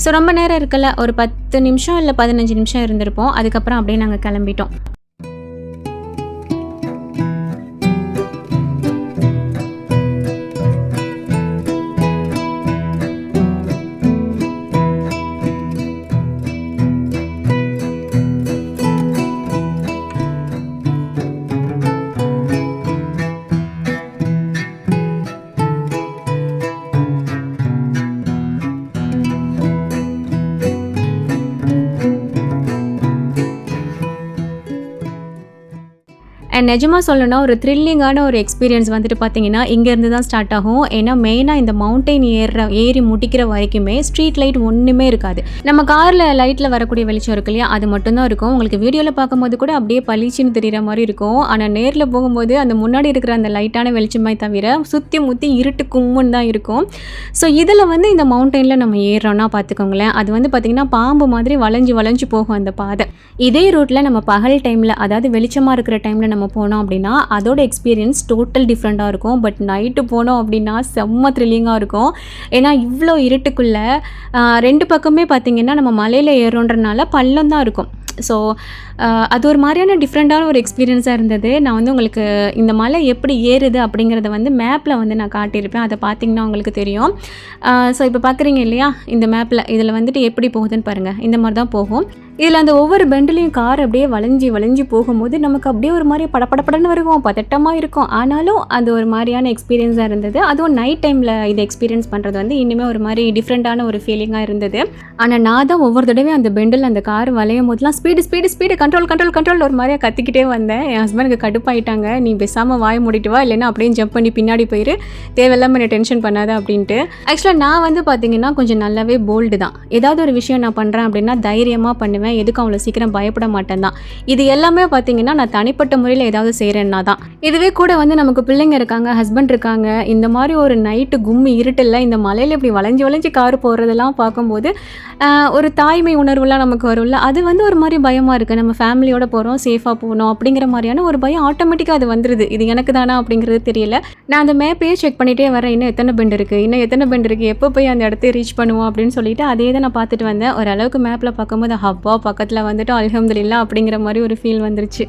ஸோ ரொம்ப நேரம் இருக்கல, ஒரு 10 நிமிஷம் இல்லை 15 நிமிஷம் இருந்திருப்போம். அதுக்கப்புறம் அப்படியே நாங்கள் கிளம்பிட்டோம். நிஜமாக சொல்லணும்னா ஒரு த்ரில்லிங்கான ஒரு எக்ஸ்பீரியன்ஸ் வந்துட்டு பார்த்தீங்கன்னா இங்கேருந்து தான் ஸ்டார்ட் ஆகும். ஏன்னா மெயினாக இந்த மவுண்டெயின் ஏறி முடிக்கிற வரைக்குமே ஸ்ட்ரீட் லைட் ஒன்றுமே இருக்காது. நம்ம காரில் லைட்டில் வரக்கூடிய வெளிச்சம் இருக்கு இல்லையா, அது மட்டும்தான் இருக்கும். உங்களுக்கு வீடியோவில் பார்க்கும்போது கூட அப்படியே பளிச்சுன்னு தெரிகிற மாதிரி இருக்கும். ஆனால் நேரில் போகும்போது அந்த முன்னாடி இருக்கிற அந்த லைட்டான வெளிச்சமே தவிர சுற்றி முற்றி இருட்டு கும்முன்னு தான் இருக்கும். ஸோ இதில் வந்து இந்த மவுண்டெயினில் நம்ம ஏறுறோன்னா பார்த்துக்கோங்களேன், அது வந்து பார்த்திங்கன்னா பாம்பு மாதிரி வளைஞ்சு போகும் அந்த பாதை. இதே ரூட்டில் நம்ம பகல் டைமில், அதாவது வெளிச்சமாக இருக்கிற டைமில் நம்ம போனோம் அப்படின்னா அதோட எக்ஸ்பீரியன்ஸ் டோட்டல் டிஃப்ரெண்ட்டாக இருக்கும். பட் நைட்டு போனோம் அப்படின்னா செம்ம த்ரில்லிங்காக இருக்கும். ஏன்னா இவ்வளோ இருட்டுக்குள்ளே 2 பக்கமே பார்த்திங்கன்னா நம்ம மலையில் ஏறோன்றனால பள்ளம் தான் இருக்கும். ஸோ அது ஒரு மாதிரியான டிஃப்ரெண்ட்டான ஒரு எக்ஸ்பீரியன்ஸாக இருந்தது. நான் வந்து உங்களுக்கு இந்த மலை எப்படி ஏறுது அப்படிங்கிறத வந்து மேப்பில் வந்து நான் காட்டியிருப்பேன். அதை பார்த்திங்கன்னா உங்களுக்கு தெரியும். ஸோ இப்போ பார்க்குறீங்க இல்லையா, இந்த மேப்பில் இதில் வந்துட்டு எப்படி போகுதுன்னு பாருங்கள். இந்த மாதிரி தான் போகும். இதில் அந்த ஒவ்வொரு பெண்டுலேயும் கார் அப்படியே வளைஞ்சி போகும்போது நமக்கு அப்படியே ஒரு மாதிரி படப்படன்னு இருக்கும், பதட்டமாக இருக்கும். ஆனாலும் அது ஒரு மாதிரியான எக்ஸ்பீரியன்ஸாக இருந்தது. அதுவும் நைட் டைமில் இதை எக்ஸ்பீரியன்ஸ் பண்ணுறது வந்து இன்னுமே ஒரு மாதிரி டிஃப்ரெண்ட்டான ஒரு ஃபீலிங்காக இருந்தது. ஆனால் நான் தான் ஒவ்வொரு தடவையும் அந்த பெண்டில் அந்த கார் வளையும் போதெல்லாம் ஸ்பீடு கண்ட்ரோல் ஒரு மாதிரியாக கத்திக்கிட்டே வந்தேன். என் ஹஸ்பண்டுக்கு கடுப்பாயிட்டாங்க, நீ பேசாமல் வாய் மூடிட்டு வா, இல்லைன்னா அப்படியே ஜம்ப் பண்ணி பின்னாடி போயிரு, தேவையில்லாமல் என்னை டென்ஷன் பண்ணாத அப்படின்ட்டு. ஆக்சுவலாக நான் வந்து பார்த்திங்கன்னா கொஞ்சம் நல்லாவே போல்டு தான். ஏதாவது ஒரு விஷயம் நான் பண்ணுறேன் அப்படின்னா தைரியமாக பண்ணுவேன், எதுக்கும் அவ்வளோ சீக்கிரம் பயப்பட மாட்டேன் தான். இது எல்லாமே பார்த்தீங்கன்னா நான் தனிப்பட்ட முறையில் ஏதாவது செய்கிறேன்னா தான். இதுவே கூட வந்து நமக்கு பிள்ளைங்க இருக்காங்க, ஹஸ்பண்ட் இருக்காங்க, இந்த மாதிரி ஒரு நைட்டு கும்மி இருட்டில் இந்த மலையில் இப்படி வளைஞ்சு கார் போகிறதெல்லாம் பார்க்கும்போது ஒரு தாய்மை உணர்வுலாம் நமக்கு வரும்ல, அது வந்து ஒரு மாதிரி பயமாக இருக்குது. நம்ம ஃபேமிலியோடு போகிறோம், சேஃபாக போகணும் அப்படிங்கிற மாதிரியான ஒரு பயம் ஆட்டோமேட்டிக்காக அது வந்துடுது. இது எனக்கு தானா அப்படிங்கிறது தெரியல. நான் அந்த மேப்பையே செக் பண்ணிகிட்டே வரேன், இன்னும் எத்தனை பெண்ட் இருக்குது, எப்போ போய் அந்த இடத்த ரீச் பண்ணுவோம் அப்படின்னு சொல்லிட்டு அதே தான் நான் பார்த்துட்டு வந்தேன். ஓரளவுக்கு மேப்பில் பார்க்கும்போது ஹப்பா பக்கத்தில் வந்துட்டு அல்ஹம்துலில்லாஹ் அப்படிங்கிற மாதிரி ஒரு ஃபீல் வந்துருச்சு.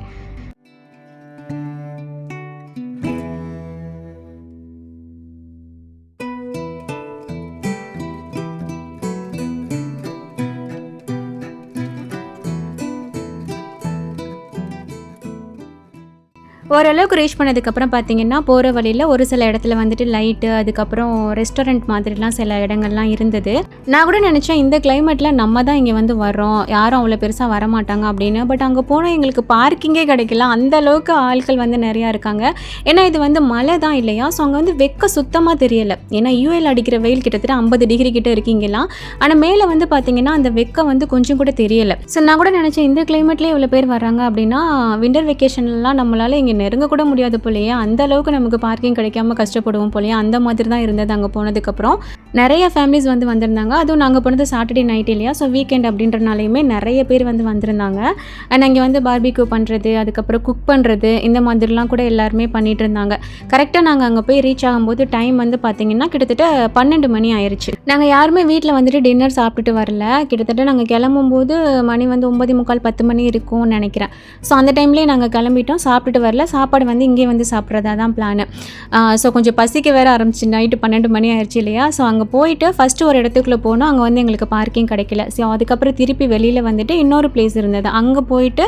ஓரளவுக்கு ரீச் பண்ணதுக்கப்புறம் பார்த்தீங்கன்னா போகிற வழியில் ஒரு சில இடத்துல வந்துட்டு லைட்டு, அதுக்கப்புறம் ரெஸ்டாரண்ட் மாதிரிலாம் சில இடங்கள்லாம் இருந்தது. நான் கூட நினச்சேன் இந்த கிளைமேட்டில் நம்ம தான் இங்கே வந்து வர்றோம், யாரும் அவ்வளோ பெருசாக வரமாட்டாங்க அப்படின்னு. பட் அங்கே போனால் எங்களுக்கு பார்க்கிங்கே கிடைக்கல, அந்த அளவுக்கு ஆட்கள் வந்து நிறையா இருக்காங்க. ஏன்னா இது வந்து மலை தான் இல்லையா, ஸோ அங்கே வந்து வெக்க சுத்தமாக தெரியலை. ஏன்னா யூஎல் அடிக்கிற வெயில் கிட்டத்தட்ட 50 டிகிரி கிட்ட இருக்கீங்களாம். ஆனால் மேலே வந்து பார்த்தீங்கன்னா அந்த வெக்க வந்து கொஞ்சம் கூட தெரியலை. ஸோ நான் கூட நினச்சேன் இந்த கிளைமேட்லேயே இவ்வளோ பேர் வர்றாங்க அப்படின்னா விண்டர் வெக்கேஷன்லாம் நம்மளால் இங்கே நெருங்க கூட முடியாது போலையே, அந்த அளவுக்கு நமக்கு பார்க்கிங் கிடைக்காம கஷ்டப்படுவோம் போலையே, அந்த மாதிரி தான் இருந்தது. அங்கே போனதுக்கப்புறம் நிறைய ஃபேமிலிஸ் வந்து வந்திருந்தாங்க. அதுவும் நாங்கள் போனது சாட்டர்டே நைட் இல்லையா, ஸோ வீக்கெண்ட் அப்படின்றனாலையுமே நிறைய பேர் வந்து வந்திருந்தாங்க. அண்ட் அங்கே வந்து பார்பிக்யூ பண்ணுறது, அதுக்கப்புறம் குக் பண்ணுறது, இந்த மாதிரிலாம் கூட எல்லாருமே பண்ணிகிட்டு இருந்தாங்க. கரெக்டாக நாங்கள் அங்கே போய் ரீச் ஆகும்போது டைம் வந்து பார்த்திங்கன்னா கிட்டத்தட்ட 12 மணி ஆயிடுச்சு. நாங்கள் யாருமே வீட்டில் வந்துட்டு டின்னர் சாப்பிட்டுட்டு வரல. கிட்டத்தட்ட நாங்கள் கிளம்பும்போது மணி வந்து 9:45 10 மணி இருக்கும்னு நினைக்கிறேன். ஸோ அந்த டைம்லேயே நாங்கள் கிளம்பிட்டோம், சாப்பிட்டுட்டு வரல. சாப்பாடு வந்து இங்கே வந்து சாப்பிட்றதா தான் பிளானு. ஸோ கொஞ்சம் பசிக்க வேறு ஆரம்பிச்சு, நைட்டு 12 மணி ஆயிடுச்சு இல்லையா. ஸோ அங்கே போயிட்டு ஃபஸ்ட்டு ஒரு இடத்துக்குள்ளே போனோம், அங்கே வந்து எங்களுக்கு பார்க்கிங் கிடைக்கல. ஸோ அதுக்கப்புறம் திருப்பி வெளியில் வந்துட்டு இன்னொரு பிளேஸ் இருந்தது, அங்கே போயிட்டு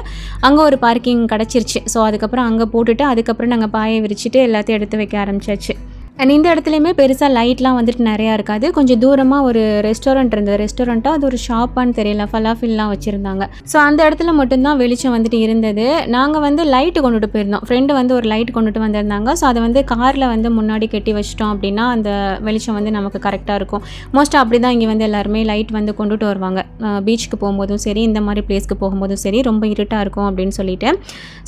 அங்கே ஒரு பார்க்கிங் கிடச்சிருச்சு. ஸோ அதுக்கப்புறம் அங்கே போட்டுட்டு அதுக்கப்புறம் நாங்கள் பாயை விரிச்சிட்டு எல்லாத்தையும் எடுத்து வைக்க ஆரம்பிச்சாச்சு. அண்ட் இந்த இடத்துலையுமே பெருசாக லைட்லாம் வந்துட்டு நிறையா இருக்காது. கொஞ்சம் தூரமாக ஒரு ரெஸ்டாரண்ட் இருந்தது. ரெஸ்டாரண்ட்டாக அது ஒரு ஷாப்பான்னு தெரியல, ஃபலாஃபில்லாம் வச்சுருந்தாங்க. ஸோ அந்த இடத்துல மட்டும்தான் வெளிச்சம் வந்துட்டு இருந்தது. நாங்கள் வந்து லைட்டு கொண்டுட்டு போயிருந்தோம், ஃப்ரெண்டு வந்து ஒரு லைட் கொண்டுட்டு வந்திருந்தாங்க. ஸோ அதை வந்து காரில் வந்து முன்னாடி கட்டி வச்சிட்டோம் அப்படின்னா அந்த வெளிச்சம் வந்து நமக்கு கரெக்டாக இருக்கும். மோஸ்ட்டாக அப்படி தான் இங்கே வந்து எல்லாருமே லைட் வந்து கொண்டுட்டு வருவாங்க, பீச்சுக்கு போகும்போதும் சரி, இந்த மாதிரி பிளேஸ்க்கு போகும்போதும் சரி, ரொம்ப இருட்டாக இருக்கும் அப்படின்னு சொல்லிட்டு.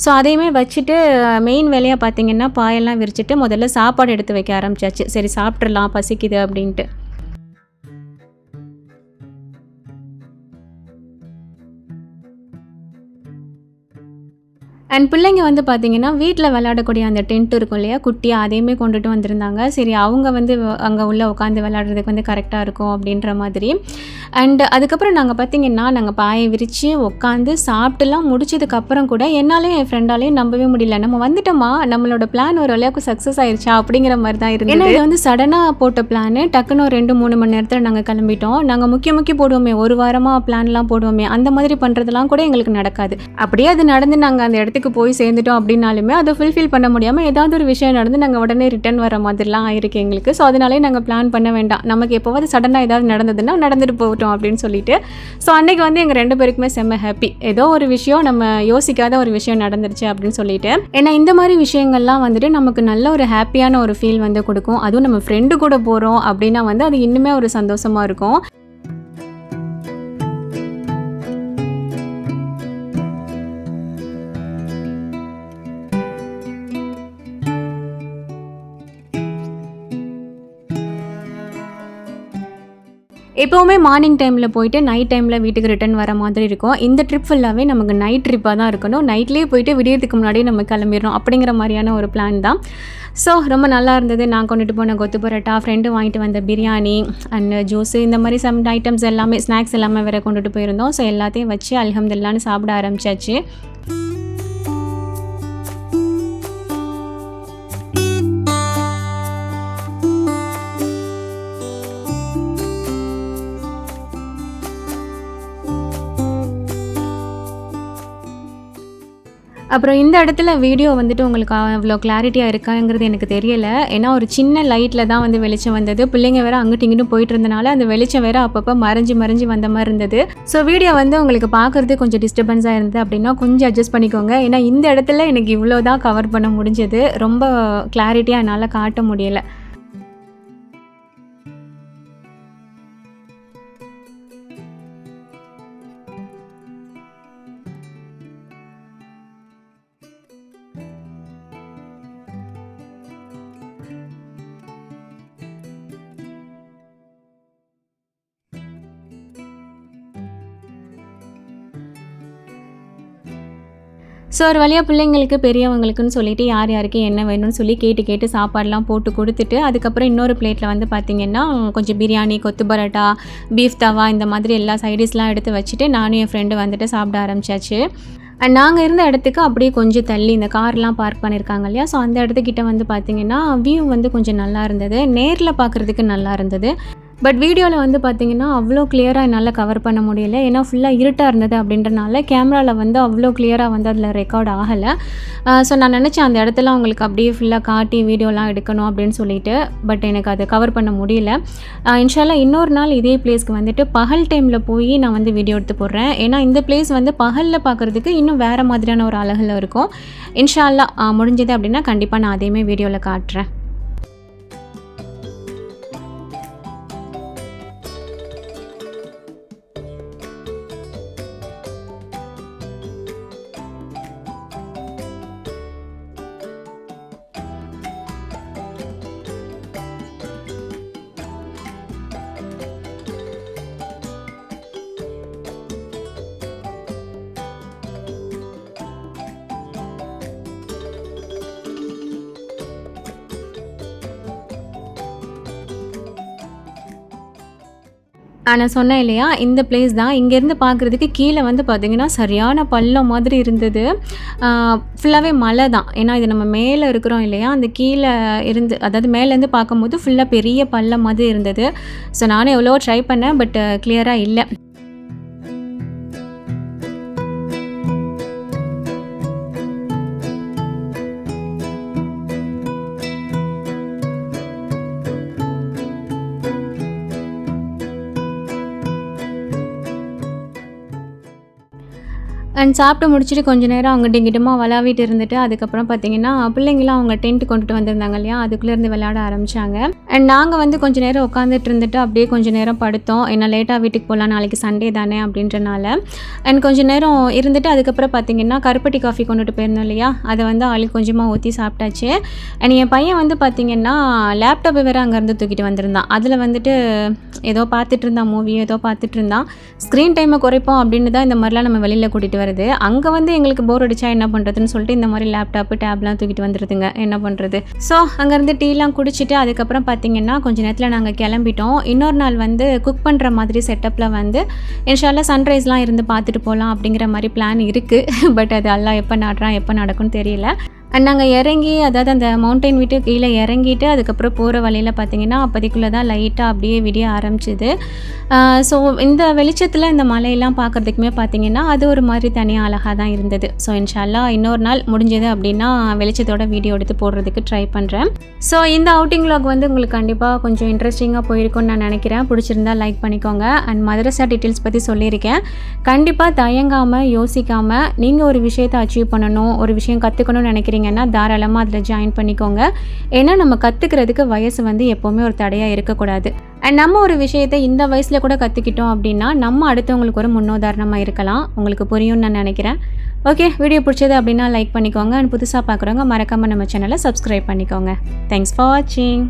ஸோ அதையுமே வச்சுட்டு மெயின் வேலையாக பார்த்திங்கன்னா பாயெல்லாம் விரிச்சிட்டு முதல்ல சாப்பாடு எடுத்து வைக்க ஆரம்பிச்சாச்சு. சரி சாப்பிட்றலாம், பசிக்குது அப்படின்ட்டு. அண்ட் பிள்ளைங்க வந்து பார்த்திங்கன்னா வீட்டில் விளையாடக்கூடிய அந்த டென்ட் இருக்கும் இல்லையா, குட்டியாக, அதையுமே கொண்டுட்டு வந்திருந்தாங்க. சரி அவங்க வந்து அங்கே உள்ளே உட்காந்து விளையாடுறதுக்கு வந்து கரெக்டாக இருக்கும் அப்படின்ற மாதிரி. அண்ட் அதுக்கப்புறம் நாங்கள் பார்த்திங்கன்னா நாங்கள் பாயை விரித்து உட்காந்து சாப்பிட்டுலாம் முடிச்சதுக்கப்புறம் கூட என்னாலையும் என் ஃப்ரெண்டாலையும் நம்பவே முடியல, நம்ம வந்துட்டோமா, நம்மளோட பிளான் ஒரு அளவுக்கு சக்ஸஸ் ஆயிடுச்சா அப்படிங்கிற மாதிரி தான் இருந்தது. ஏன்னா இது வந்து சடனாக போட்ட பிளான், டக்குன்னு ஒரு 2-3 மணி நேரத்தில் நாங்கள் கிளம்பிட்டோம். நாங்கள் முக்கிய போடுவோமே, ஒரு வாரமாக பிளான்லாம் போடுவோமே, அந்த மாதிரி பண்ணுறதுலாம் கூட எங்களுக்கு நடக்காது. அப்படியே அது நடந்து நாங்கள் அந்த இடத்துக்கு வீட்டுக்கு போய் சேர்ந்துட்டோம் அப்படின்னாலுமே அதை ஃபுல்ஃபில் பண்ண முடியாமல் ஏதாவது ஒரு விஷயம் நடந்து நாங்கள் உடனே ரிட்டர்ன் வர மாதிரிலாம் ஆயிருக்கு எங்களுக்கு. ஸோ அதனாலே நாங்கள் பிளான் பண்ண வேண்டாம், நமக்கு எப்போவாது சடனாக ஏதாவது நடந்ததுன்னா நடந்துட்டு போகட்டும் அப்படின்னு சொல்லிட்டு. ஸோ அன்றைக்கி வந்து எங்கள் 2 பேருக்குமே செம்ம ஹாப்பி. ஏதோ ஒரு விஷயம் நம்ம யோசிக்காத ஒரு விஷயம் நடந்துருச்சு அப்படின்னு சொல்லிட்டு. ஏன்னா இந்த மாதிரி விஷயங்கள்லாம் வந்துட்டு நமக்கு நல்ல ஒரு ஹாப்பியான ஒரு ஃபீல் வந்து கொடுக்கும். அதுவும் நம்ம ஃப்ரெண்டு கூட போகிறோம் அப்படின்னா வந்து அது இன்னுமே ஒரு சந்தோஷமாக இருக்கும். எப்போவுமே மார்னிங் டைமில் போயிட்டு நைட் டைமில் வீட்டுக்கு ரிட்டர்ன் வர மாதிரி இருக்கும். இந்த ட்ரிப் ஃபுல்லாகவே நமக்கு நைட் ட்ரிப்பாக தான் இருக்கணும். நைட்லேயே போயிட்டு விடியறதுக்கு முன்னாடியே நம்ம கிளம்பிடணும் அப்படிங்கிற மாதிரியான ஒரு பிளான் தான். ஸோ ரொம்ப நல்லா இருந்தது. நான் கொண்டுட்டு போன கொத்து பரோட்டா, ஃப்ரெண்டு வாங்கிட்டு வந்த பிரியாணி அண்ட் ஜூஸு, இந்த மாதிரி சம் ஐட்டம்ஸ் எல்லாமே, ஸ்நாக்ஸ் எல்லாமே வேறு கொண்டுட்டு போயிருந்தோம். ஸோ எல்லாத்தையும் வச்சு அல்ஹம்துலில்லாஹ்னு சாப்பிட ஆரம்பிச்சாச்சு. அப்புறம் இந்த இடத்துல வீடியோ வந்துட்டு உங்களுக்கு அவ்வளோ கிளாரிட்டியாக இருக்காங்கிறது எனக்கு தெரியலை. ஏன்னா ஒரு சின்ன லைட்டில் தான் வந்து வெளிச்சம் வந்தது. பிள்ளைங்க வேறு அங்கிட்டு இங்கிட்டும் போயிட்டு இருந்தனால அந்த வெளிச்சம் வேறு அப்பப்போ மறைஞ்சு வந்த மாதிரி இருந்தது. ஸோ வீடியோ வந்து உங்களுக்கு பார்க்குறது கொஞ்சம் டிஸ்டர்பன்ஸாக இருந்தது அப்படின்னா கொஞ்சம் அட்ஜஸ்ட் பண்ணிக்கோங்க. ஏன்னா இந்த இடத்துல எனக்கு இவ்வளோ தான் கவர் பண்ண முடிஞ்சது. ரொம்ப கிளாரிட்டியாக என்னால் காட்ட முடியலை. ஸோ ஒரு வழியாக பிள்ளைங்களுக்கு பெரியவங்களுக்குன்னு சொல்லிட்டு யார் யாருக்கு என்ன வேணும்னு சொல்லி கேட்டு சாப்பாடெலாம் போட்டு கொடுத்துட்டு, அதுக்கப்புறம் இன்னொரு பிளேட்டில் வந்து பார்த்திங்கன்னா கொஞ்சம் பிரியாணி, கொத்து பரோட்டா, பீஃப் தவா இந்த மாதிரி எல்லா சைடிஷ்லாம் எடுத்து வச்சுட்டு நானும் என் ஃப்ரெண்டு வந்துட்டு சாப்பிட ஆரம்பித்தாச்சு. அண்ட் நாங்கள் இருந்த இடத்துக்கு அப்படியே கொஞ்சம் தள்ளி இந்த கார்லாம் பார்க் பண்ணியிருக்காங்க இல்லையா, ஸோ அந்த இடத்துக்கிட்ட வந்து பார்த்திங்கன்னா வியூ வந்து கொஞ்சம் நல்லா இருந்தது. நேரில் பார்க்குறதுக்கு நல்லா இருந்தது. பட் வீடியோவில் வந்து பார்த்திங்கன்னா அவ்வளோ கிளியராக என்னால் கவர் பண்ண முடியல. ஏன்னா ஃபுல்லாக இருட்டாக இருந்தது அப்படின்றனால கேமராவில் வந்து அவ்வளோ கிளியராக வந்து அதில் ரெக்கார்ட் ஆகலை. ஸோ நான் நினச்சேன் அந்த இடத்துல உங்களுக்கு அப்படியே ஃபுல்லாக காட்டி வீடியோலாம் எடுக்கணும் அப்படின்னு சொல்லிட்டு. பட் எனக்கு அதை கவர் பண்ண முடியல. இன்ஷால்லா இன்னொரு நாள் இதே பிளேஸ்க்கு வந்துட்டு பகல் டைமில் போய் நான் வந்து வீடியோ எடுத்து போடுறேன். ஏன்னா இந்த பிளேஸ் வந்து பகலில் பார்க்குறதுக்கு இன்னும் வேறு மாதிரியான ஒரு அழகில் இருக்கும். இன்ஷால்லா முடிஞ்சது அப்படின்னா கண்டிப்பாக நான் அதையுமே வீடியோவில் காட்டுறேன். நான் சொன்னேன் இல்லையா, இந்த பிளேஸ் தான். இங்கேருந்து பார்க்குறதுக்கு கீழே வந்து பார்த்திங்கன்னா சரியான பள்ளம் மாதிரி இருந்தது. ஃபுல்லாகவே மலை தான். ஏன்னா இது நம்ம மேலே இருக்கிறோம் இல்லையா, அந்த கீழே இருந்து அதாவது மேலேருந்து பார்க்கும்போது ஃபுல்லாக பெரிய பள்ளம் மாதிரி இருந்தது. ஸோ நானும் எவ்வளோ ட்ரை பண்ணேன், பட் கிளியராக இல்லை. அண்ட் சாப்பிட்டு முடிச்சுட்டு கொஞ்சம் நேரம் அங்கிட்டு இங்கிட்டுமா விளாவிட்டு இருந்துட்டு, அதுக்கப்புறம் பார்த்திங்கன்னா பிள்ளைங்களாம் அவங்க டென்ட் கொண்டுட்டு வந்திருந்தாங்க இல்லையா, அதுக்குள்ளேருந்து விளையாட ஆரம்பித்தாங்க. அண்ட் நாங்கள் வந்து கொஞ்சம் நேரம் உட்காந்துட்டு இருந்துட்டு அப்படியே கொஞ்சம் நேரம் படுத்தோம். ஏன்னா லேட்டாக வீட்டுக்கு போகலாம், நாளைக்கு சண்டே தானே அப்படின்றனால. அண்ட் கொஞ்சம் நேரம் இருந்துட்டு அதுக்கப்புறம் பார்த்திங்கன்னா கருப்பட்டி காஃபி கொண்டுட்டு போயிருந்தோம் இல்லையா, அதை வந்து ஆளுக்கு கொஞ்சமாக ஊற்றி சாப்பிட்டாச்சு. அண்ட் என் பையன் வந்து பார்த்திங்கன்னா லேப்டாப்பை வேறு அங்கேருந்து தூக்கிட்டு வந்திருந்தான். அதில் வந்துட்டு ஏதோ பார்த்துட்டு இருந்தான், மூவி ஏதோ பார்த்துட்டு இருந்தான். ஸ்க்ரீன் டைமை குறைப்போம் அப்படின்னு தான் இந்த மாதிரிலாம் நம்ம வெளியில் கூட்டிகிட்டு வருது. அங்கே வந்து எங்களுக்கு போர் அடிச்சா என்ன பண்ணுறதுன்னு சொல்லிட்டு இந்த மாதிரி லேப்டாப்பு டேப்லாம் தூக்கிட்டு வந்துடுதுங்க, என்ன பண்ணுறது. ஸோ அங்கேருந்து டீலாம் குடிச்சிட்டு அதுக்கப்புறம் பார்த்திங்கன்னா கொஞ்சம் நேரத்தில் நாங்கள் கிளம்பிட்டோம். இன்னொரு நாள் வந்து குக் பண்ணுற மாதிரி செட்டப்பில் வந்து இன்ஷால்லா சன்ரைஸ்லாம் இருந்து பார்த்துட்டு போகலாம் அப்படிங்கிற மாதிரி பிளான் இருக்குது. பட் அது எல்லாம் எப்போ நாடுறான் எப்போ நடக்கும்னு தெரியல. அண்ட் நாங்கள் இறங்கி அதாவது அந்த மவுண்டைன் விட்டு கீழே இறங்கிட்டு அதுக்கப்புறம் போகிற வழியில் பார்த்திங்கன்னா அப்போதைக்குள்ளே தான் லைட்டாக அப்படியே விடிய ஆரம்பிச்சிது. ஸோ இந்த வெளிச்சத்தில் இந்த மலையெல்லாம் பார்க்குறதுக்குமே பார்த்திங்கன்னா அது ஒரு மாதிரி தனியாக அழகாக தான் இருந்தது. ஸோ இன்ஷால்லா இன்னொரு நாள் முடிஞ்சது அப்படின்னா வெளிச்சத்தோட வீடியோ எடுத்து போடுறதுக்கு ட்ரை பண்ணுறேன். ஸோ இந்த அவுட்டிங் vlog வந்து உங்களுக்கு கண்டிப்பாக கொஞ்சம் இன்ட்ரெஸ்டிங்காக போயிருக்கும்னு நான் நினைக்கிறேன். பிடிச்சிருந்தா லைக் பண்ணிக்கோங்க. அண்ட் மதரசா டீட்டெயில்ஸ் பற்றி சொல்லியிருக்கேன். கண்டிப்பாக தயங்காமல் யோசிக்காமல் நீங்கள் ஒரு விஷயத்தை அச்சீவ் பண்ணணும், ஒரு விஷயம் கற்றுக்கணும்னு நினைக்கிறீங்கன்னா தாராளமாக அதில் ஜாயின் பண்ணிக்கோங்க. ஏன்னா நம்ம கற்றுக்கிறதுக்கு வயசு வந்து எப்போவுமே ஒரு தடையாக இருக்கக்கூடாது. அண்ட் நம்ம ஒரு விஷயத்தை இந்த வயசில் கூட கற்றுக்கிட்டோம் அப்படின்னா நம்ம அடுத்தவங்களுக்கு ஒரு முன்னுதாரணமாக இருக்கலாம். உங்களுக்கு புரியும்னு நான் நினைக்கிறேன். ஓகே, வீடியோ பிடிச்சது அப்படின்னா லைக் பண்ணிக்கோங்க. அண்ட் புதுசாக பார்க்குறவங்க மறக்காமல் நம்ம சேனலை சப்ஸ்கிரைப் பண்ணிக்கோங்க. தேங்க்ஸ் ஃபார் வாட்சிங்.